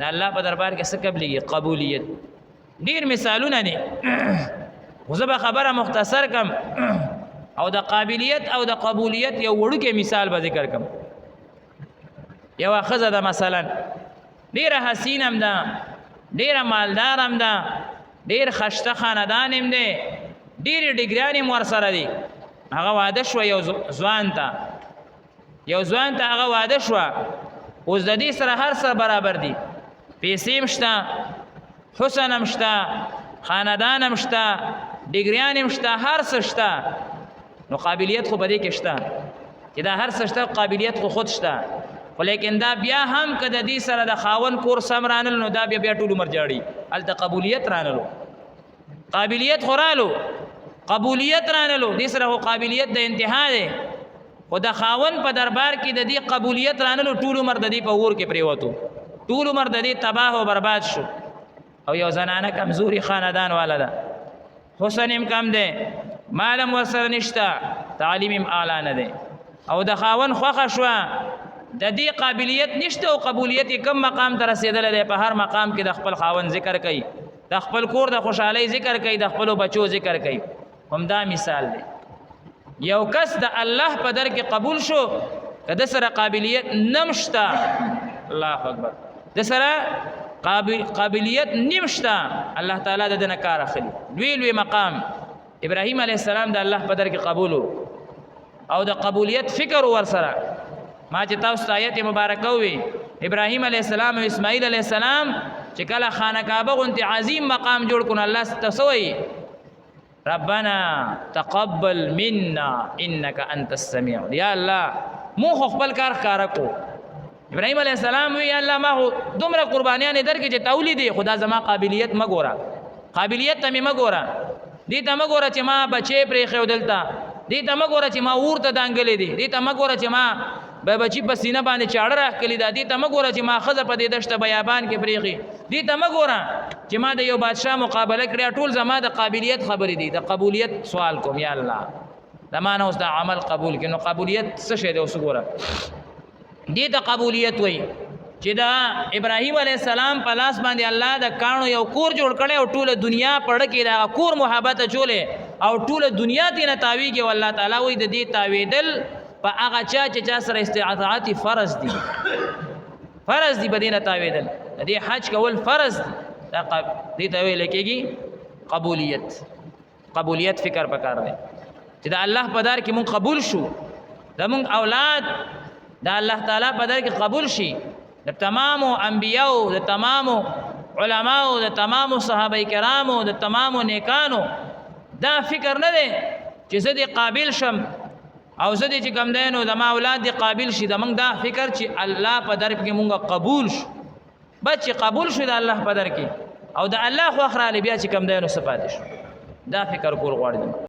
د الله په دربار کې څه قبليږي؟ قبولیت. ډیر مثالونه دي خو زه به خبره مختصر کم او د قابلیت او د قبولیت یو وړوکی مثال به ذکر کم. یو ښځه ده مثلا ډیره حسین هم ده، ډیره مالدار هم ده، ډیر خشته خاندان هم دی، ډیرې ډګریانې هم ورسره دي. هغه واده شوه یو ځوان ته هغه واده شوه. اوس د دې سره هر څه برابر دي، پیسې هم شته، حسن هم شته، خاندان هم شته، ډګریان هم شته، هر څه شته. نو قابلیت خو په دې کې شته چې دا هر څه شته، قابلیت خو خود شته. خو لیکن دا بیا هم که د دې سره د خاون کور سم رانلو نو دا بیا ټول عمر جاړي. هلته قبولیت رانلو، قابلیت خو رالو، قبولیت رانلو، دې سره خو قابلیت د انتها دی. خو د خاون په دربار کې د دې قبولیت رانلو، ټول عمر د دې په اور کې پرېوتو، ټول عمر د دې تباه او برباد شو. او یو زنانه کمزوري خاندان والا ده، حسن هم کم دی، مال هم ورسره نشته، تعلیم هم اعلی نه دی، او د خاون خوښه شوه، د دې قابلیت نشته او قبولیت یې کم مقام ته رسېدلی دی. په هر مقام کې د خپل خاون ذکر کوي، د خپل کور د خوشحالۍ ذکر کوي، د خپلو بچو ذکر کوي. همدا مثال دی. یو کس د الله په در کې قبول شو، که د سره قابلیت نمشته، الله اکبر، د سره قابلیت نمشته، الله تعالی د دنه کار اخلي. لوی مقام ابراهیم علیه السلام د الله په در کې قبولو او د قبولیت فکر ورسره. ما چې تاسو ته آیت مبارکه وي، ابراهیم علیه السلام او اسماعیل علیه السلام چې کله خانه کعبه غونتی عظیم مقام جوړ کړو، الله ستاسوي ربنا تقبل منا انك انت السميع. یا الله مو خپل کار ښکارا کو. ابراهیم علیه السلام وی یا الله ما دومره قربانیان درکې چې تولیدې، خدا زما قابلیت مګوره، قابلیت ته مې مګوره، دې ته مګوره چې ما بچی پرې خو دلته، دې ته مګوره چې ما ورته دانګلې دي، دې ته مګوره چې ما به بچی په سینه باندې چاړه راکلی دا، دې ته مګوره چې ما خزه په دې دشته بیابان کې پرېخي، دې ته مګوره چې ما د یو بادشاه مقابله کړې. ټول زما د قابلیت خبرې دي. د قبولیت سوال کوم یا الله، د ما نه اوس د عمل قبول کړي. نو قبولیت څه شی دی؟ اوس ګوره دې ته قبولیت وایي چې دا ابراهیم علیه السلام په لاس باندې الله د کاڼو یو کور جوړ کړی او ټوله دنیا پړه کې دا کور محبت چولې او ټوله دنیا تېنه تاویږي. او الله تعالی وایي د دې تاویدل په هغه چا سره استطاعت فرض دي، فرض دي، په دې نه تاویدل، د دې حج کول فرض دي. دې ته ویل کېږي قبولیت. قبولیت فکر پکار دی چې د الله په دار کې مونږ قبول شو، زمونږ اولاد د الله تعالی په در کې قبول شي، د تمامو انبیاو، د تمامو علماو، د تمامو صحابه کرامو، د تمامو نیکانو دا فکر نه دی چې زه دې قابل شم او زه دې چې کوم دی نو زما اولاد دې قابل شي. زمونږ دا فکر چې الله په در کې مونږ قبول شو، بس چې قبول شو د الله په در کې او د الله خوښ رالی، بیا چې کوم دی نو څه پاتې شو، دا فکر کول غواړي.